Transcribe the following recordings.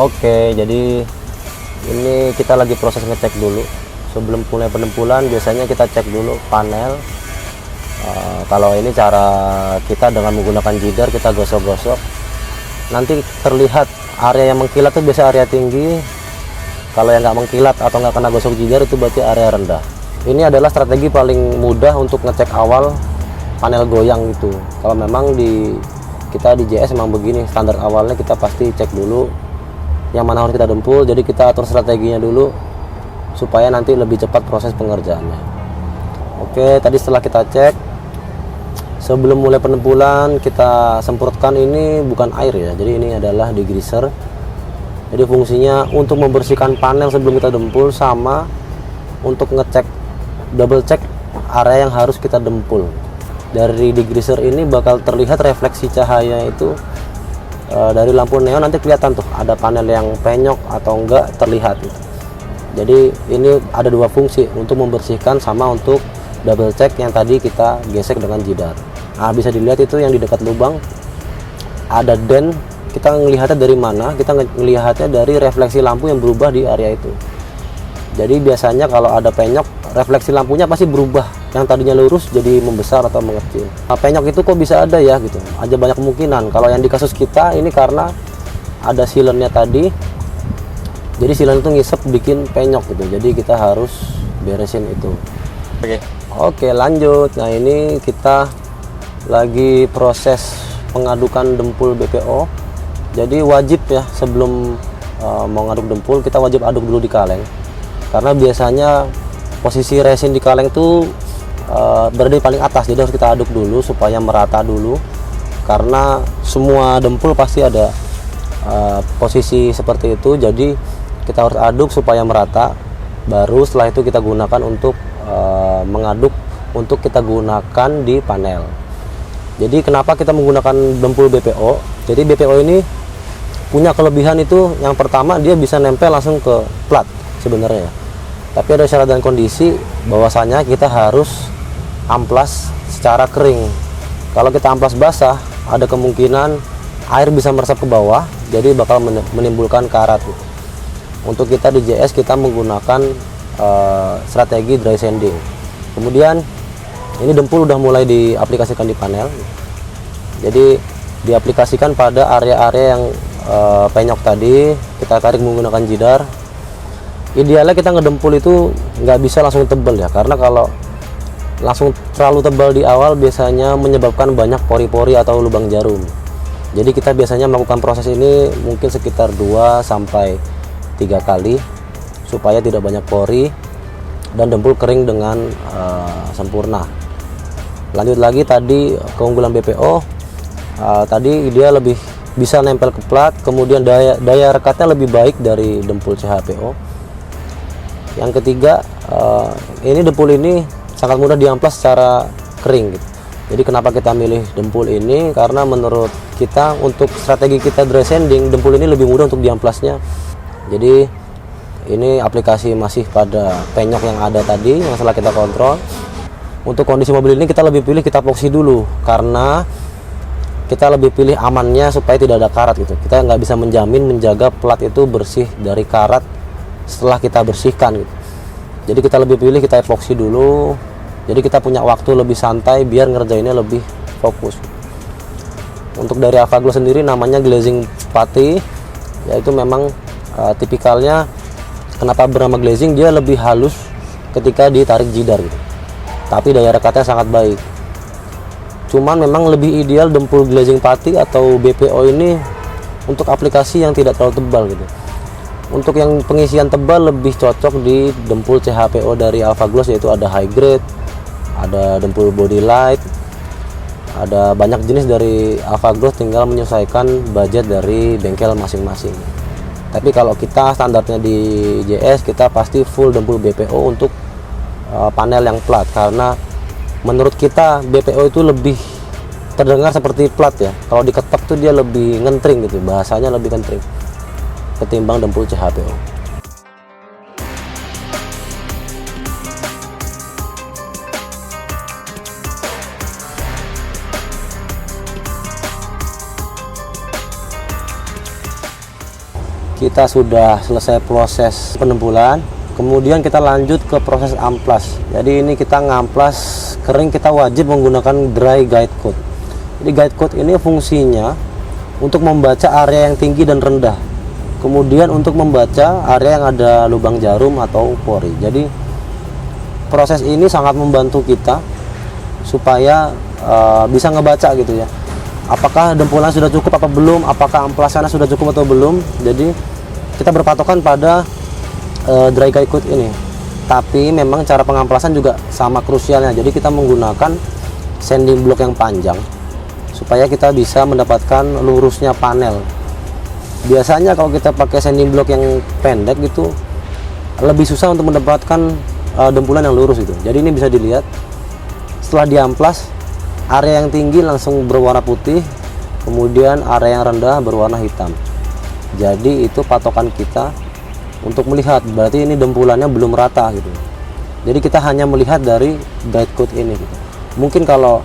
Oke, jadi ini kita lagi proses ngecek dulu. Sebelum mulai pendempulan biasanya kita cek dulu panel. Kalau ini cara kita dengan menggunakan jidar, kita gosok-gosok. Nanti terlihat area yang mengkilat itu biasa area tinggi. Kalau yang nggak mengkilat atau nggak kena gosok jidar itu berarti area rendah. Ini adalah strategi paling mudah untuk ngecek awal panel goyang itu. Kalau memang kita di JS memang begini, standar awalnya kita pasti cek dulu yang mana harus kita dempul. Jadi kita atur strateginya dulu supaya nanti lebih cepat proses pengerjaannya. Oke, tadi setelah kita cek, sebelum mulai pendempulan kita semprotkan, ini bukan air ya, jadi ini adalah degreaser. Jadi fungsinya untuk membersihkan panel sebelum kita dempul, sama untuk ngecek, double check area yang harus kita dempul. Dari degreaser ini bakal terlihat refleksi cahaya itu dari lampu neon, nanti kelihatan tuh ada panel yang penyok atau enggak, terlihat gitu. Jadi ini ada dua fungsi, untuk membersihkan sama untuk double check yang tadi kita gesek dengan jidar. Nah, bisa dilihat itu yang di dekat lubang ada dent. Kita ngelihatnya dari mana? Kita ngelihatnya dari refleksi lampu yang berubah di area itu. Jadi biasanya kalau ada penyok, refleksi lampunya pasti berubah, yang tadinya lurus jadi membesar atau mengecil. Nah, penyok itu kok bisa ada ya gitu, ada banyak kemungkinan. Kalau yang di kasus kita ini karena ada sealernya tadi, jadi sealer itu ngisep bikin penyok gitu, jadi kita harus beresin itu. Oke, lanjut. Nah, ini kita lagi proses pengadukan dempul BPO. Jadi wajib ya, sebelum mau ngaduk dempul kita wajib aduk dulu di kaleng, karena biasanya posisi resin di kaleng itu berada di paling atas, jadi harus kita aduk dulu supaya merata dulu, karena semua dempul pasti ada posisi seperti itu. Jadi kita harus aduk supaya merata, baru setelah itu kita gunakan untuk mengaduk, untuk kita gunakan di panel. Jadi kenapa kita menggunakan dempul BPO? Jadi BPO ini punya kelebihan itu, yang pertama dia bisa nempel langsung ke plat sebenarnya. Tapi ada syarat dan kondisi bahwasanya kita harus amplas secara kering. Kalau kita amplas basah, ada kemungkinan air bisa meresap ke bawah, jadi bakal menimbulkan karat. Untuk kita di JS kita menggunakan strategi dry sanding. Kemudian ini dempul udah mulai diaplikasikan di panel. Jadi diaplikasikan pada area-area yang penyok tadi, kita tarik menggunakan jidar. Idealnya kita ngedempul itu nggak bisa langsung tebal ya, karena kalau langsung terlalu tebal di awal biasanya menyebabkan banyak pori-pori atau lubang jarum. Jadi kita biasanya melakukan proses ini mungkin sekitar 2 sampai 3 kali supaya tidak banyak pori dan dempul kering dengan sempurna. Lanjut lagi, tadi keunggulan BPO, tadi dia lebih bisa nempel ke plat, kemudian daya rekatnya lebih baik dari dempul CHPO. Yang ketiga, ini dempul ini sangat mudah diamplas secara kering gitu. Jadi kenapa kita milih dempul ini? Karena menurut kita untuk strategi kita dry sanding, dempul ini lebih mudah untuk diamplasnya. Jadi ini aplikasi masih pada penyok yang ada tadi yang setelah kita kontrol. Untuk kondisi mobil ini kita lebih pilih kita epoksi dulu, karena kita lebih pilih amannya supaya tidak ada karat gitu. Kita nggak bisa menjaga plat itu bersih dari karat setelah kita bersihkan gitu. Jadi kita lebih pilih kita epoksi dulu, jadi kita punya waktu lebih santai biar ngerjainnya lebih fokus. Untuk dari Avagloss sendiri namanya glazing putty, yaitu memang tipikalnya kenapa bernama glazing, dia lebih halus ketika ditarik jidar gitu, tapi daya rekatnya sangat baik. Cuman memang lebih ideal dempul glazing putty atau BPO ini untuk aplikasi yang tidak terlalu tebal gitu. Untuk yang pengisian tebal lebih cocok di dempul CHPO dari Avagloss, yaitu ada high grade, ada dempul body light, ada banyak jenis dari Avagloss, tinggal menyesuaikan budget dari bengkel masing-masing. Tapi kalau kita standarnya di JS, kita pasti full dempul BPO untuk panel yang plat, karena menurut kita BPO itu lebih terdengar seperti plat ya. Kalau diketok tuh dia lebih ngentring gitu, bahasanya lebih ngentring ketimbang dempul CHPO. kita sudah selesai proses pendempulan, kemudian kita lanjut ke proses amplas. Jadi ini kita ngamplas kering, kita wajib menggunakan dry guide coat. Jadi guide coat ini fungsinya untuk membaca area yang tinggi dan rendah, kemudian untuk membaca area yang ada lubang jarum atau pori. Jadi proses ini sangat membantu kita supaya bisa ngebaca gitu ya, apakah dempulan sudah cukup apa belum, apakah amplasannya sudah cukup atau belum. Jadi kita berpatokan pada dry guide coat ini. Tapi memang cara pengamplasan juga sama krusialnya. Jadi kita menggunakan sanding block yang panjang supaya kita bisa mendapatkan lurusnya panel. Biasanya kalau kita pakai sanding block yang pendek gitu lebih susah untuk mendapatkan dempulan yang lurus itu. Jadi ini bisa dilihat setelah diamplas, area yang tinggi langsung berwarna putih, kemudian area yang rendah berwarna hitam. Jadi itu patokan kita untuk melihat berarti ini dempulannya belum rata gitu. Jadi kita hanya melihat dari guide coat ini gitu. Mungkin kalau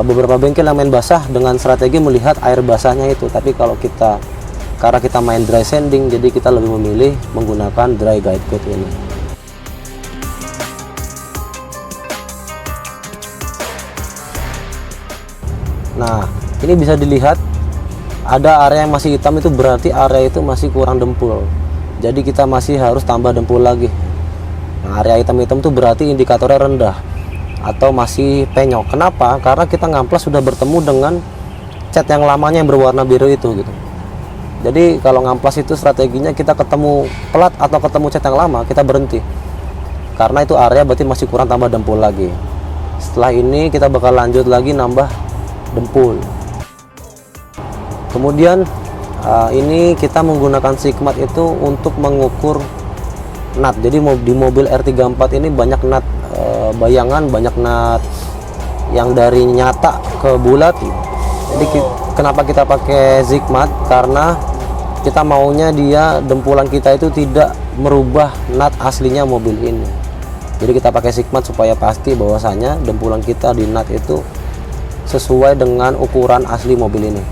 beberapa bengkel yang main basah dengan strategi melihat air basahnya itu, tapi kalau kita, karena kita main dry sanding, jadi kita lebih memilih menggunakan dry guide coat ini. Nah, ini bisa dilihat ada area yang masih hitam, itu berarti area itu masih kurang dempul. Jadi kita masih harus tambah dempul lagi. Nah, area hitam-hitam itu berarti indikatornya rendah atau masih penyok. Kenapa? Karena kita ngamplas sudah bertemu dengan cat yang lamanya yang berwarna biru itu gitu. Jadi kalau ngamplas itu strateginya kita ketemu pelat atau ketemu cat yang lama, kita berhenti. Karena itu area berarti masih kurang, tambah dempul lagi. Setelah ini kita bakal lanjut lagi nambah dempul. Kemudian ini kita menggunakan Sigmat itu untuk mengukur nut. Jadi di mobil R34 ini banyak nut bayangan, banyak nut yang dari nyata ke bulat. Jadi kenapa kita pakai Sigmat? Karena kita maunya dia dempulan kita itu tidak merubah nut aslinya mobil ini. Jadi kita pakai Sigmat supaya pasti bahwasanya dempulan kita di nut itu sesuai dengan ukuran asli mobil ini.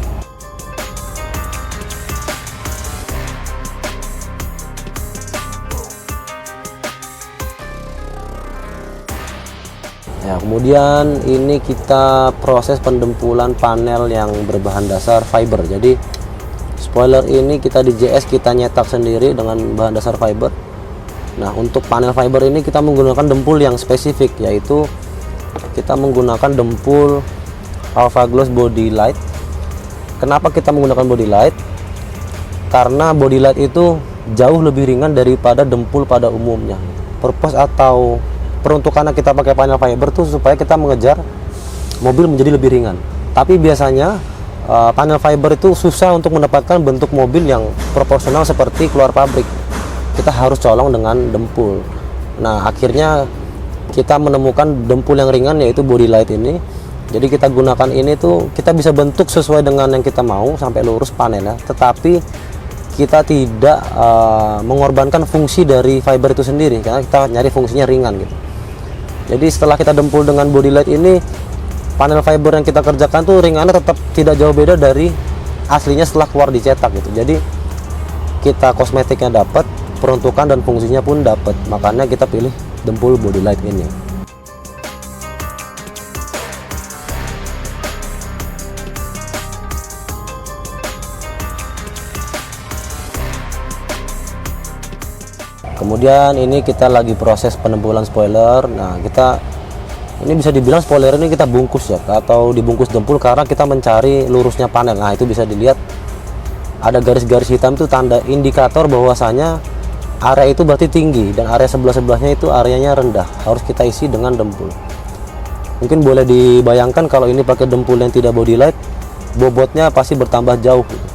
Ya, kemudian ini kita proses pendempulan panel yang berbahan dasar fiber. Jadi spoiler ini kita di JS kita nyetak sendiri dengan bahan dasar fiber. Nah, untuk panel fiber ini kita menggunakan dempul yang spesifik, yaitu kita menggunakan dempul Alpha Gloss Body Light. Kenapa kita menggunakan Body Light? Karena Body Light itu jauh lebih ringan daripada dempul pada umumnya. Purpose atau peruntukannya kita pakai panel fiber tuh supaya kita mengejar mobil menjadi lebih ringan. Tapi biasanya panel fiber itu susah untuk mendapatkan bentuk mobil yang proporsional seperti keluar pabrik. Kita harus colong dengan dempul. Nah, akhirnya kita menemukan dempul yang ringan, yaitu Body Light ini. Jadi kita gunakan ini tuh, kita bisa bentuk sesuai dengan yang kita mau sampai lurus panelnya, tetapi kita tidak mengorbankan fungsi dari fiber itu sendiri, karena kita nyari fungsinya ringan gitu. Jadi setelah kita dempul dengan Body Light ini, panel fiber yang kita kerjakan tuh ringannya tetap tidak jauh beda dari aslinya setelah keluar dicetak gitu. Jadi kita kosmetiknya dapat, peruntukan dan fungsinya pun dapat, makanya kita pilih dempul Body Light ini. Kemudian ini kita lagi proses pendempulan spoiler. Nah, kita ini bisa dibilang spoiler ini kita bungkus ya, atau dibungkus dempul karena kita mencari lurusnya panel. Nah, itu bisa dilihat ada garis-garis hitam itu tanda indikator bahwasanya area itu berarti tinggi dan area sebelah-sebelahnya itu areanya rendah. Harus kita isi dengan dempul. Mungkin boleh dibayangkan kalau ini pakai dempul yang tidak Body Light, bobotnya pasti bertambah jauh gitu.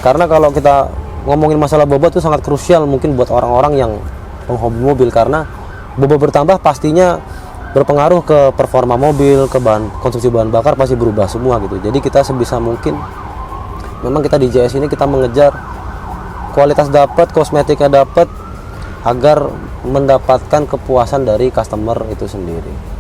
Karena kalau kita ngomongin masalah bobot itu sangat krusial mungkin buat orang-orang yang penghobi mobil, karena bobot bertambah pastinya berpengaruh ke performa mobil, ke konsumsi bahan bakar pasti berubah semua gitu. Jadi kita sebisa mungkin memang kita di JS ini kita mengejar kualitas dapat, kosmetiknya dapat, agar mendapatkan kepuasan dari customer itu sendiri.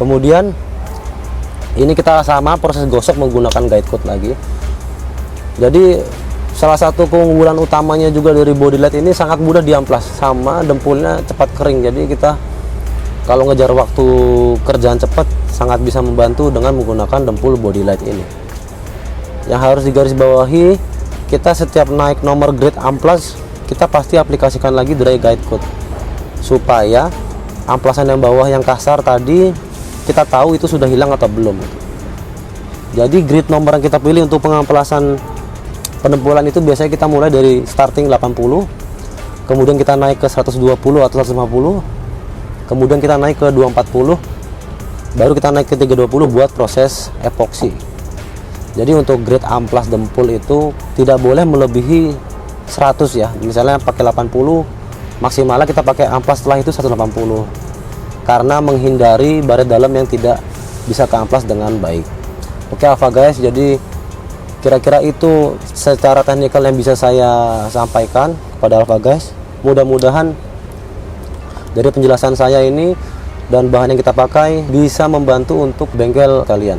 Kemudian ini kita sama proses gosok menggunakan guide coat lagi. Jadi salah satu keunggulan utamanya juga dari body light ini sangat mudah diamplas, sama dempulnya cepat kering. Jadi kita kalau ngejar waktu kerjaan cepat sangat bisa membantu dengan menggunakan dempul body light ini. Yang harus digarisbawahi, kita setiap naik nomor grade amplas kita pasti aplikasikan lagi dry guide coat supaya amplasan yang bawah yang kasar tadi kita tahu itu sudah hilang atau belum. Jadi grid nomor yang kita pilih untuk pengamplasan pendempulan itu biasanya kita mulai dari starting 80, kemudian kita naik ke 120 atau 150, kemudian kita naik ke 240, baru kita naik ke 320 buat proses epoksi. Jadi untuk grade amplas dempul itu tidak boleh melebihi 100 ya. Misalnya pakai 80, maksimalnya kita pakai amplas setelah itu 180. Karena menghindari baret dalam yang tidak bisa keamplas dengan baik. Oke Alpha guys, jadi kira-kira itu secara teknikal yang bisa saya sampaikan kepada Alpha guys. Mudah-mudahan dari penjelasan saya ini dan bahan yang kita pakai bisa membantu untuk bengkel kalian.